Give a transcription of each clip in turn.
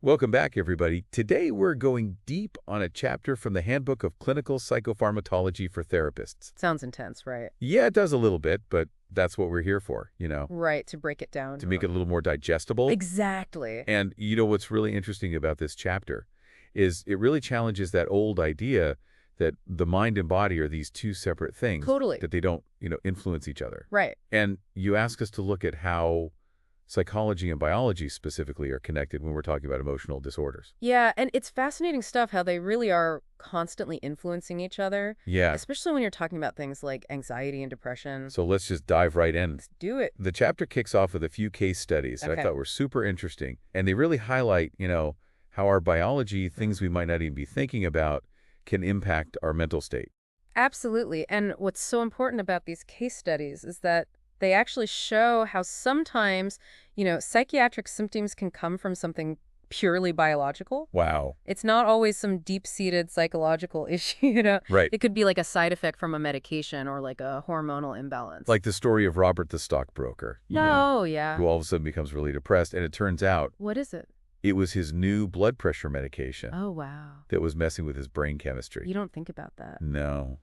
Welcome back, everybody. Today we're going deep on a chapter from the Handbook of Clinical Psychopharmacology for Therapists. Sounds intense, right? Yeah, it does a little bit, but that's what we're here for, Right, to break it down. to make it a little more digestible. Exactly. And what's really interesting about this chapter is it really challenges that old idea that the mind and body are these two separate things. Totally. That they don't, influence each other. Right. And you ask us to look at how psychology and biology specifically are connected when we're talking about emotional disorders. Yeah, and it's fascinating stuff how they really are constantly influencing each other. Yeah. Especially when you're talking about things like anxiety and depression. So let's just dive right in. Let's do it. The chapter kicks off with a few case studies that I Okay. thought were super interesting. And they really highlight, how our biology, things we might not even be thinking about, can impact our mental state. Absolutely. And what's so important about these case studies is that they actually show how sometimes, psychiatric symptoms can come from something purely biological. Wow. It's not always some deep-seated psychological issue. Right. It could be like a side effect from a medication or like a hormonal imbalance. Like the story of Robert the stockbroker, No, yeah. who all of a sudden becomes really depressed. And it turns out What is it? it was his new blood pressure medication Oh, wow. that was messing with his brain chemistry. You don't think about that. No.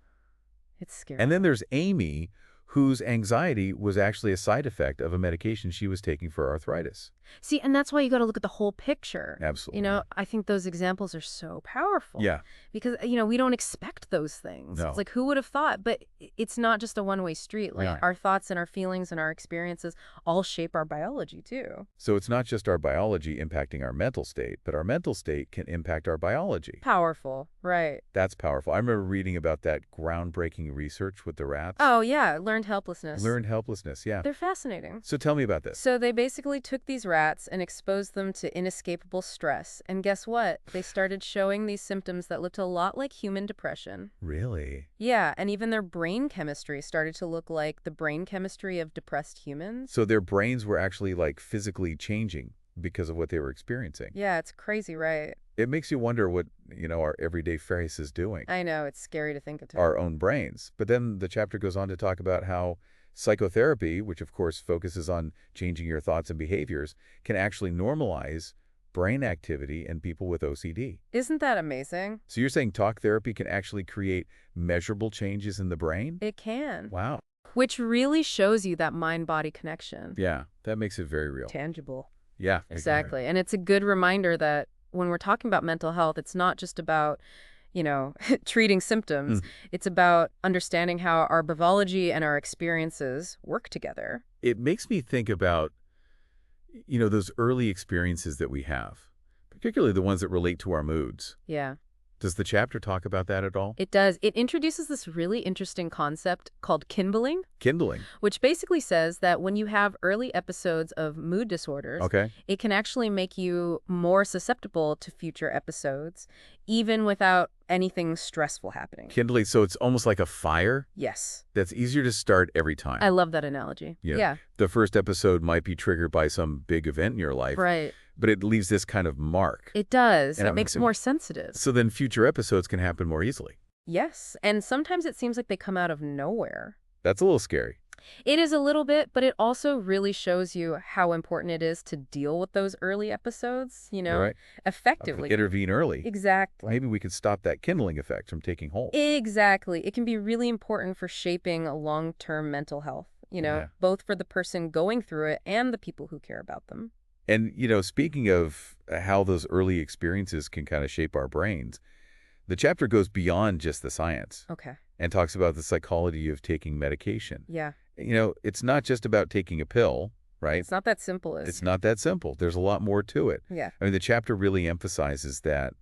It's scary. And then there's Amy, whose anxiety was actually a side effect of a medication she was taking for arthritis. See, and that's why you got to look at the whole picture. Absolutely. I think those examples are so powerful. Yeah. Because, we don't expect those things. No. It's like, who would have thought? But it's not just a one-way street. Like, Yeah. our thoughts and our feelings and our experiences all shape our biology, too. So it's not just our biology impacting our mental state, but our mental state can impact our biology. Powerful, right. That's powerful. I remember reading about that groundbreaking research with the rats. Oh, yeah, learned helplessness. Learned helplessness, yeah. They're fascinating. So tell me about this. So they basically took these rats and exposed them to inescapable stress. And guess what? They started showing these symptoms that looked a lot like human depression. Really? Yeah, and even their brain chemistry started to look like the brain chemistry of depressed humans. So their brains were actually like physically changing because of what they were experiencing. Yeah, it's crazy, right? It makes you wonder what, our everyday face is doing. I know, it's scary to think of. Our own brains. But then the chapter goes on to talk about how psychotherapy, which of course focuses on changing your thoughts and behaviors, can actually normalize brain activity in people with OCD. Isn't that amazing? So you're saying talk therapy can actually create measurable changes in the brain? It can. Wow. Which really shows you that mind-body connection. Yeah, that makes it very real. Tangible. Yeah. Exactly. And it's a good reminder that when we're talking about mental health, it's not just about, treating symptoms. It's about understanding how our biology and our experiences work together. It makes me think about, those early experiences that we have, particularly the ones that relate to our moods. Yeah. Does the chapter talk about that at all? It does. It introduces this really interesting concept called kindling, Kindling. which basically says that when you have early episodes of mood disorders, Okay. it can actually make you more susceptible to future episodes, even without anything stressful happening. Kindling, so it's almost like a fire Yes. that's easier to start every time. I love that analogy. Yeah. The first episode might be triggered by some big event in your life, Right. but it leaves this kind of mark. It does. And It makes it more sensitive. So then future episodes can happen more easily. Yes. And sometimes it seems like they come out of nowhere. That's a little scary. It is a little bit, but it also really shows you how important it is to deal with those early episodes, Right. effectively. Intervene early. Exactly. Maybe we could stop that kindling effect from taking hold. Exactly. It can be really important for shaping a long-term mental health, Yeah. both for the person going through it and the people who care about them. And, speaking of how those early experiences can kind of shape our brains, the chapter goes beyond just the science Okay. and talks about the psychology of taking medication. Yeah. It's not just about taking a pill, right? It's not that simple. It's not that simple. There's a lot more to it. Yeah. I mean, the chapter really emphasizes that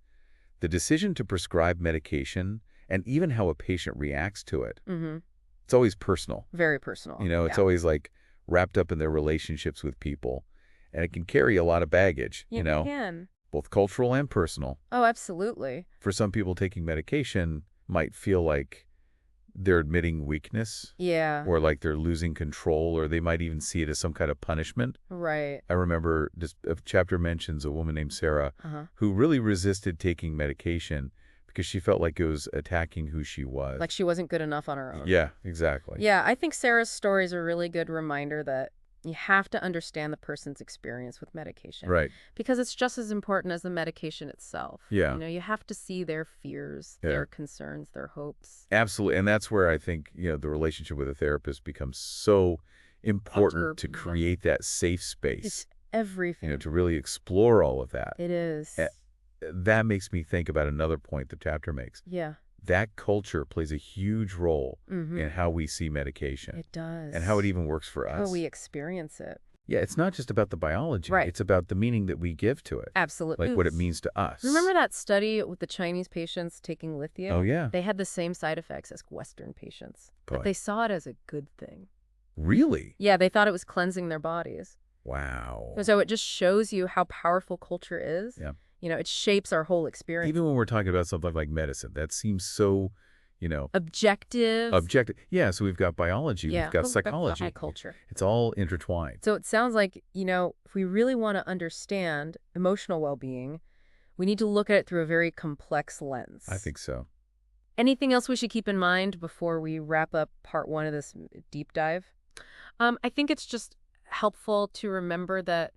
the decision to prescribe medication and even how a patient reacts to it, Mm-hmm. it's always personal. Very personal. It's always like wrapped up in their relationships with people. And it can carry a lot of baggage, It can. both cultural and personal. Oh, absolutely. For some people, taking medication might feel like they're admitting weakness Yeah. or like they're losing control, or they might even see it as some kind of punishment. Right. I remember a chapter mentions a woman named Sarah Uh-huh. who really resisted taking medication because she felt like it was attacking who she was. Like she wasn't good enough on her own. Yeah, exactly. Yeah, I think Sarah's story is a really good reminder that You have to understand the person's experience with medication. Right. Because it's just as important as the medication itself. Yeah. You have to see their fears, Yeah. their concerns, their hopes. Absolutely. And that's where I think, the relationship with a therapist becomes so important to create that safe space. It's everything. To really explore all of that. It is. That makes me think about another point the chapter makes. Yeah. That culture plays a huge role Mm-hmm. in how we see medication. It does. And how it even works for us. How we experience it. Yeah, it's not just about the biology. Right. It's about the meaning that we give to it. Absolutely. Like what it means to us. Remember that study with the Chinese patients taking lithium? Oh, yeah. They had the same side effects as Western patients. Boy. But they saw it as a good thing. Really? Yeah, they thought it was cleansing their bodies. Wow. So it just shows you how powerful culture is. Yeah. It shapes our whole experience. Even when we're talking about something like medicine, that seems so, Objective. objective. Yeah, so we've got biology, Yeah. we've got psychology. Culture. It's all intertwined. So it sounds like, if we really want to understand emotional well-being, we need to look at it through a very complex lens. I think so. Anything else we should keep in mind before we wrap up part 1 of this deep dive? I think it's just helpful to remember that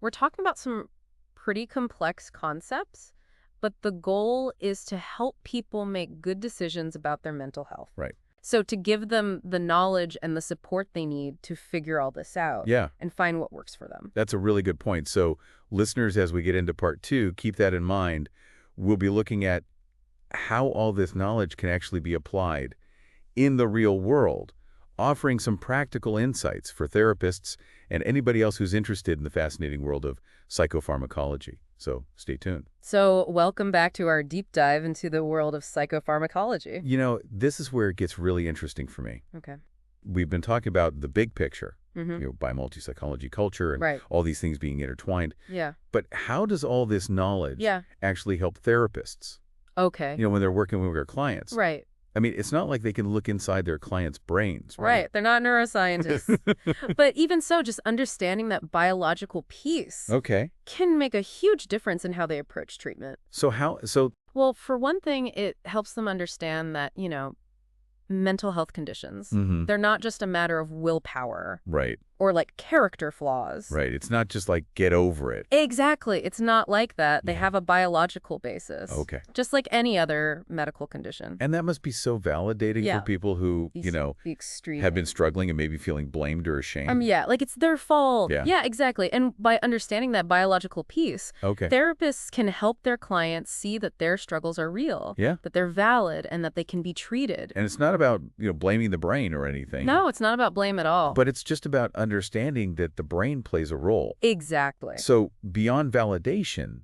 we're talking about some pretty complex concepts, but the goal is to help people make good decisions about their mental health. Right. So to give them the knowledge and the support they need to figure all this out. Yeah. And find what works for them. That's a really good point. So listeners, as we get into part 2, keep that in mind. We'll be looking at how all this knowledge can actually be applied in the real world, offering some practical insights for therapists and anybody else who's interested in the fascinating world of psychopharmacology. So stay tuned. So welcome back to our deep dive into the world of psychopharmacology. This is where it gets really interesting for me. Okay. We've been talking about the big picture, Mm-hmm. by multi-psychology culture and Right. all these things being intertwined. Yeah. But how does all this knowledge actually help therapists? Okay. When they're working with their clients. Right. I mean, it's not like they can look inside their clients' brains, right? Right. They're not neuroscientists. But even so, just understanding that biological piece Okay. can make a huge difference in how they approach treatment. So Well, for one thing, it helps them understand that, mental health conditions, they're not just a matter of willpower right, or like character flaws. right. It's not just like get over it. Exactly. It's not like that. They Yeah. have a biological basis. Okay. Just like any other medical condition. And that must be so validating Yeah. for people who, The extreme. have been struggling and maybe feeling blamed or ashamed. Yeah, like it's their fault. Yeah. Yeah, exactly. And by understanding that biological piece, Okay. therapists can help their clients see that their struggles are real, Yeah. that they're valid, and that they can be treated. And it's not about, blaming the brain or anything. No, it's not about blame at all. But it's just about understanding that the brain plays a role. Exactly. So beyond validation,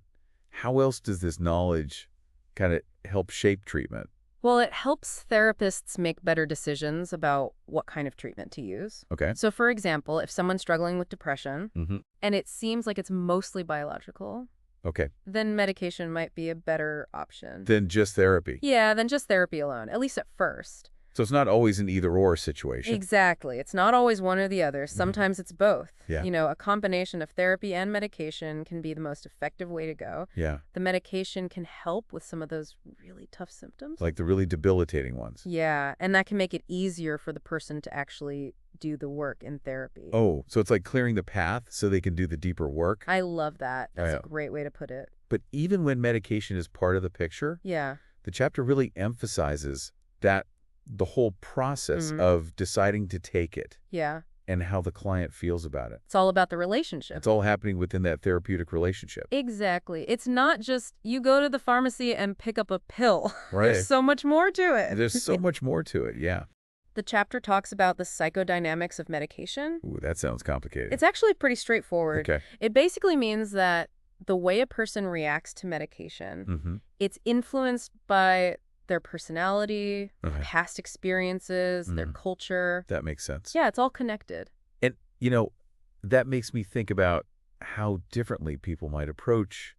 how else does this knowledge kind of help shape treatment? Well, it helps therapists make better decisions about what kind of treatment to use. Okay. So, for example, if someone's struggling with depression, Mm-hmm. and it seems like it's mostly biological, Okay. then medication might be a better option. Then just therapy. Yeah, than just therapy alone, at least at first. So it's not always an either-or situation. Exactly. It's not always one or the other. Sometimes it's both. Yeah. A combination of therapy and medication can be the most effective way to go. Yeah. The medication can help with some of those really tough symptoms. Like the really debilitating ones. Yeah, and that can make it easier for the person to actually do the work in therapy. Oh, so it's like clearing the path so they can do the deeper work. I love that. That's Yeah. a great way to put it. But even when medication is part of the picture, Yeah. the chapter really emphasizes that the whole process Mhm. of deciding to take it Yeah. and how the client feels about it. It's all about the relationship. It's all happening within that therapeutic relationship. Exactly. It's not just you go to the pharmacy and pick up a pill. Right. There's so much more to it. There's so much more to it, yeah. The chapter talks about the psychodynamics of medication. Ooh, that sounds complicated. It's actually pretty straightforward. Okay. It basically means that the way a person reacts to medication, Mm-hmm. it's influenced by their personality, Okay. past experiences, their Mhm. culture. That makes sense. Yeah, it's all connected. And, that makes me think about how differently people might approach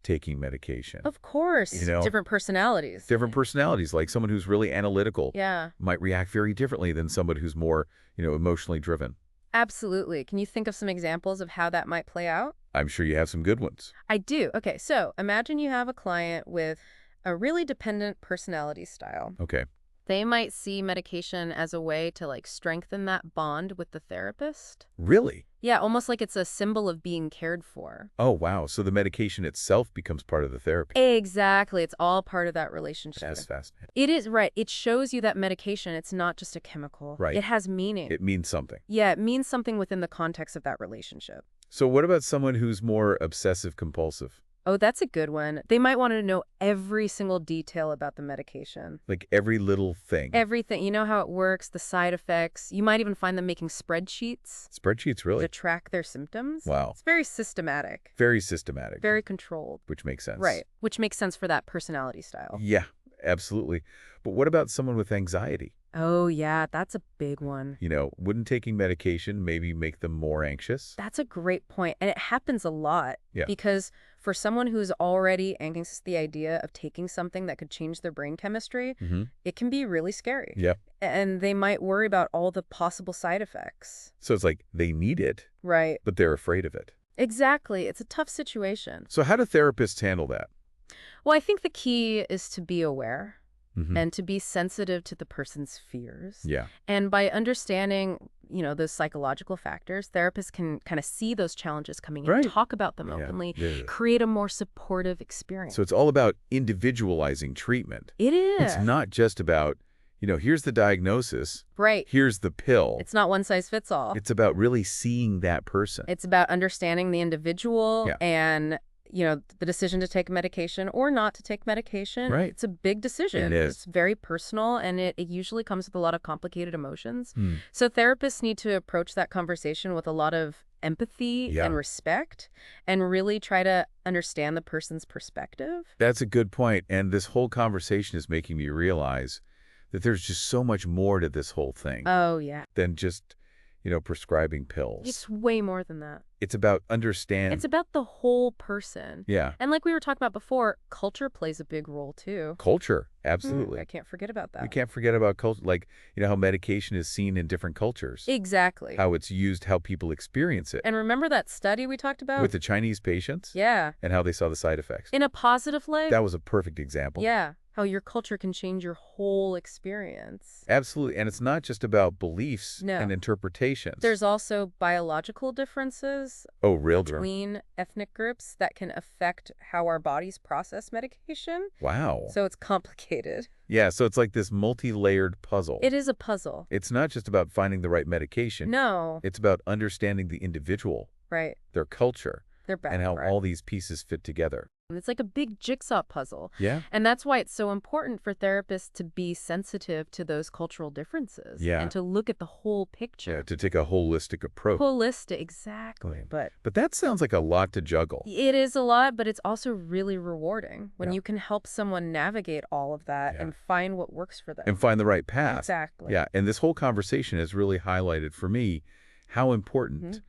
taking medication. Of course. Different personalities. Different personalities, like someone who's really analytical Yeah, might react very differently than somebody who's more, emotionally driven. absolutely. Can you think of some examples of how that might play out? I'm sure you have some good ones. I do. Okay, so imagine you have a client with a really dependent personality style. Okay. They might see medication as a way to like strengthen that bond with the therapist. Really? Yeah, almost like it's a symbol of being cared for. Oh, wow. So the medication itself becomes part of the therapy. Exactly. It's all part of that relationship. That's fascinating. It is, right. It shows you that medication, it's not just a chemical. Right. It has meaning. It means something. Yeah, it means something within the context of that relationship. So what about someone who's more obsessive compulsive? Oh, that's a good one. They might want to know every single detail about the medication. Like every little thing. Everything. You know how it works, the side effects. You might even find them making spreadsheets Spreadsheets, really? to track their symptoms. Wow. It's very systematic, Very systematic. very controlled. Which makes sense. Right. Which makes sense for that personality style. Yeah, absolutely. But what about someone with anxiety? Oh, yeah, that's a big one. Wouldn't taking medication maybe make them more anxious? That's a great point. And it happens a lot. Yeah. Because for someone who's already anxious at the idea of taking something that could change their brain chemistry, it can be really scary. Yeah. And they might worry about all the possible side effects. So it's like they need it, Right. but they're afraid of it. Exactly. It's a tough situation. So how do therapists handle that? Well, I think the key is to be aware Mhm. and to be sensitive to the person's fears. Yeah. And by understanding, those psychological factors, therapists can kind of see those challenges coming in, Right. talk about them Yeah. openly, Yeah. create a more supportive experience. So it's all about individualizing treatment. It is. It's not just about, here's the diagnosis, Right. here's the pill. It's not one size fits all. It's about really seeing that person. It's about understanding the individual Yeah. and, the decision to take medication or not to take medication. Right. It's a big decision. It is. It's very personal, and it usually comes with a lot of complicated emotions. Hmm. So therapists need to approach that conversation with a lot of empathy Yeah. and respect and really try to understand the person's perspective. That's a good point. And this whole conversation is making me realize that there's just so much more to this whole thing Oh, yeah. than just, prescribing pills. It's way more than that. It's about understand. It's about the whole person. Yeah. And like we were talking about before, culture plays a big role, too. Culture. Absolutely. I can't forget about that. We can't forget about culture. Like, how medication is seen in different cultures. Exactly. How it's used, how people experience it. And remember that study we talked about? With the Chinese patients? Yeah. And how they saw the side effects. In a positive way? That was a perfect example. Yeah. How your culture can change your whole experience. Absolutely. And it's not just about beliefs No. and interpretations. There's also biological differences real between ethnic groups that can affect how our bodies process medication. Wow. So it's complicated. Yeah, so it's like this multi-layered puzzle. It is a puzzle. It's not just about finding the right medication. No. It's about understanding the individual, Right. their culture, Their and how background. all these pieces fit together. It's like a big jigsaw puzzle. Yeah. And that's why it's so important for therapists to be sensitive to those cultural differences. Yeah. And to look at the whole picture. Yeah, to take a holistic approach. Holistic, exactly. But But that sounds like a lot to juggle. it is a lot, but it's also really rewarding when Yeah. you can help someone navigate all of that Yeah. and find what works for them. And find the right path. Exactly. Yeah, and this whole conversation has really highlighted for me how important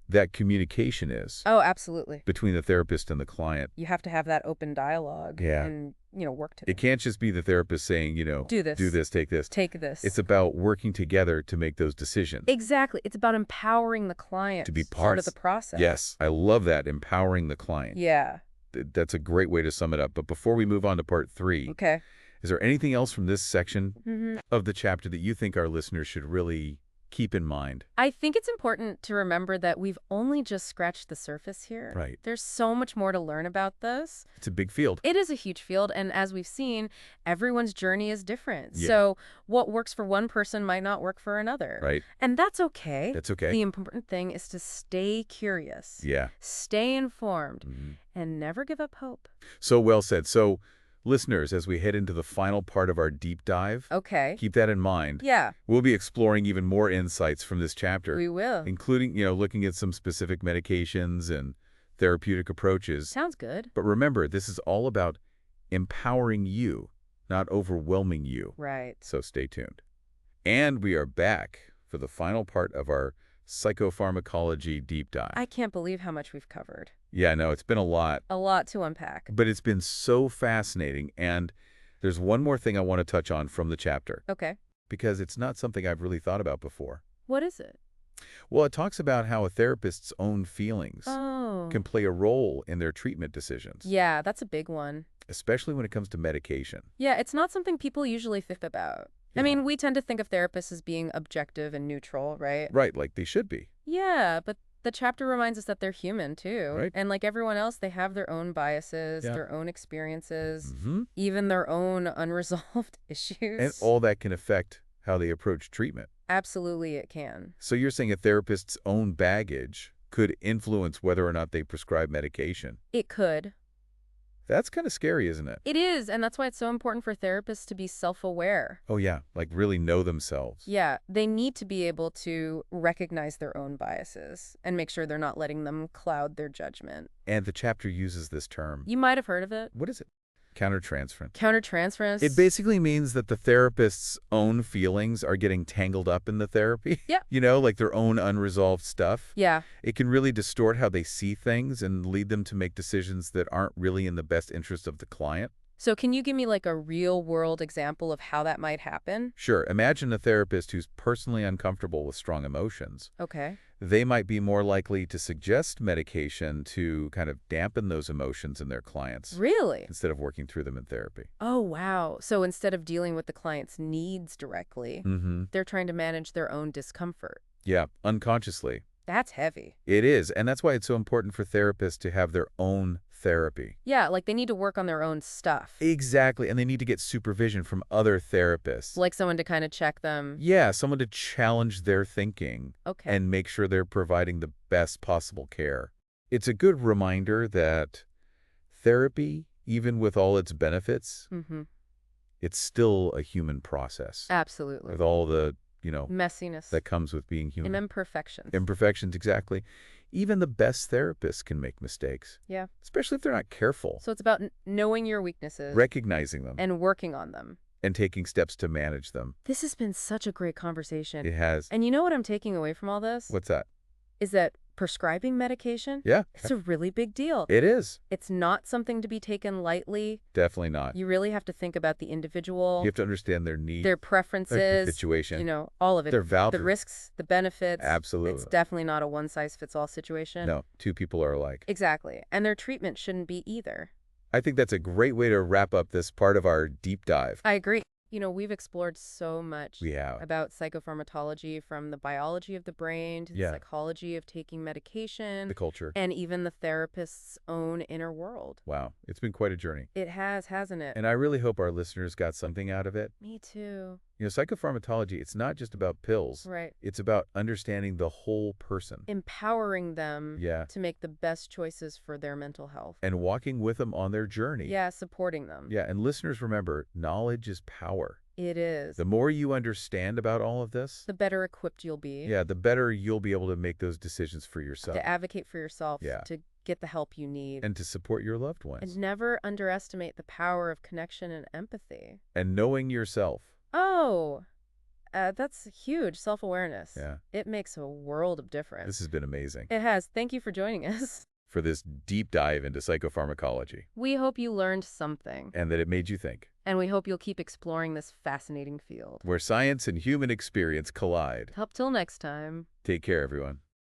that communication is Oh, absolutely. between the therapist and the client. You have to have that open dialogue Yeah. and, work to It can't just be the therapist saying, Do this. take this. take this. It's about working together to make those decisions. Exactly. It's about empowering the client To be part of parts- the process. Yes, I love that, empowering the client. Yeah. That's a great way to sum it up. But before we move on to part 3, Okay. is there anything else from this section of the chapter that you think our listeners should really keep in mind? I think it's important to remember that we've only just scratched the surface here. Right. There's so much more to learn about this. It's a big field. It is a huge field, and as we've seen, everyone's journey is different. Yeah. So what works for one person might not work for another. Right. And that's okay. That's okay. The important thing is to stay curious, Yeah. stay informed, Mhm. and never give up hope. So well said. So, listeners, as we head into the final part of our deep dive, Okay. keep that in mind. Yeah, We'll be exploring even more insights from this chapter, we will. including, looking at some specific medications and therapeutic approaches. Sounds good. But remember, this is all about empowering you, not overwhelming you. Right. So stay tuned. And we are back for the final part of our psychopharmacology deep dive. I can't believe how much we've covered. Yeah, no, it's been a lot, A lot to unpack. but it's been so fascinating. And there's one more thing I want to touch on from the chapter, Okay. because it's not something I've really thought about before. What is it? Well, it talks about how a therapist's own feelings Oh. can play a role in their treatment decisions, Yeah, that's a big one. especially when it comes to medication. Yeah, it's not something people usually think about. I Yeah. mean, we tend to think of therapists as being objective and neutral, right? Right, like they should be. Yeah, but the chapter reminds us that they're human, too. Right. And like everyone else, they have their own biases, Yeah. their own experiences, Mm-hmm. even their own unresolved And issues. all that can affect how they approach treatment. Absolutely, it can. So you're saying a therapist's own baggage could influence whether or not they prescribe medication. It could. That's kind of scary, isn't it? It is, and that's why it's so important for therapists to be self-aware. Oh, yeah, like really know themselves. Yeah, they need to be able to recognize their own biases and make sure they're not letting them cloud their judgment. And the chapter uses this term. You might have heard of it. What is it? Countertransference. Countertransference. It basically means that the therapist's own feelings are getting tangled up in the therapy. Yeah. You know, like their own unresolved stuff. Yeah. It can really distort how they see things and lead them to make decisions that aren't really in the best interest of the client. So can you give me like a real-world example of how that might happen? Sure, imagine a therapist who's personally uncomfortable with strong emotions. Okay. They might be more likely to suggest medication to kind of dampen those emotions in their clients Really? instead of working through them in therapy. Oh, wow. So instead of dealing with the client's needs directly, Mm-hmm. they're trying to manage their own discomfort. Yeah, unconsciously. That's heavy. It is, and that's why it's so important for therapists to have their own therapy. Yeah, like they need to work on their own stuff. Exactly, and they need to get supervision from other therapists. Like someone to kind of check them. Yeah, someone to challenge their thinking Okay. and make sure they're providing the best possible care. It's a good reminder that therapy, even with all its benefits, Mm-hmm. it's still a human process. Absolutely. With all the, Messiness. that comes with being And human. imperfections. Imperfections, exactly. Even the best therapists can make mistakes, Yeah. especially if they're not careful, So it's about knowing your weaknesses recognizing them, and working on them. and taking steps to manage them. This has been such a great conversation. It has. And you know what I'm taking away from all this? What's that? Is that prescribing medication, Yeah, it's a really big deal. it is. It's not something to be taken lightly. Definitely not. You really have to think about the individual, You have to understand their needs, their their preferences, situation, all of it. their values. The risks, the benefits. Absolutely. It's definitely not a one-size-fits-all situation. No, two people are alike. Exactly. And their treatment shouldn't be either. I think that's a great way to wrap up this part of our deep dive. I agree. We've explored so much We have. about psychopharmacology, from the biology of the brain to the Yeah. psychology of taking medication, The culture. and even the therapist's own inner world. Wow, it's been quite a journey. It has, hasn't it? And I really hope our listeners got something out of it. Me too. Psychopharmacology, it's not just about pills. Right. It's about understanding the whole person. Empowering them Yeah. to make the best choices for their mental health. And walking with them on their journey. Yeah, supporting them. Yeah, and listeners, remember, knowledge is power. It is. The more you understand about all of this, The better equipped you'll be. yeah, the better you'll be able to make those decisions for yourself To advocate for yourself. Yeah. To get the help you need. and to support your loved ones. And never underestimate the power of connection and empathy. And knowing yourself. Oh, that's huge. Self-awareness. Yeah. It makes a world of difference. This has been amazing It has. Thank you for joining us. for this deep dive into psychopharmacology, We hope you learned something. and that it made you think, And we hope you'll keep exploring this fascinating field. where science and human experience collide. Up till next time. Take care, everyone.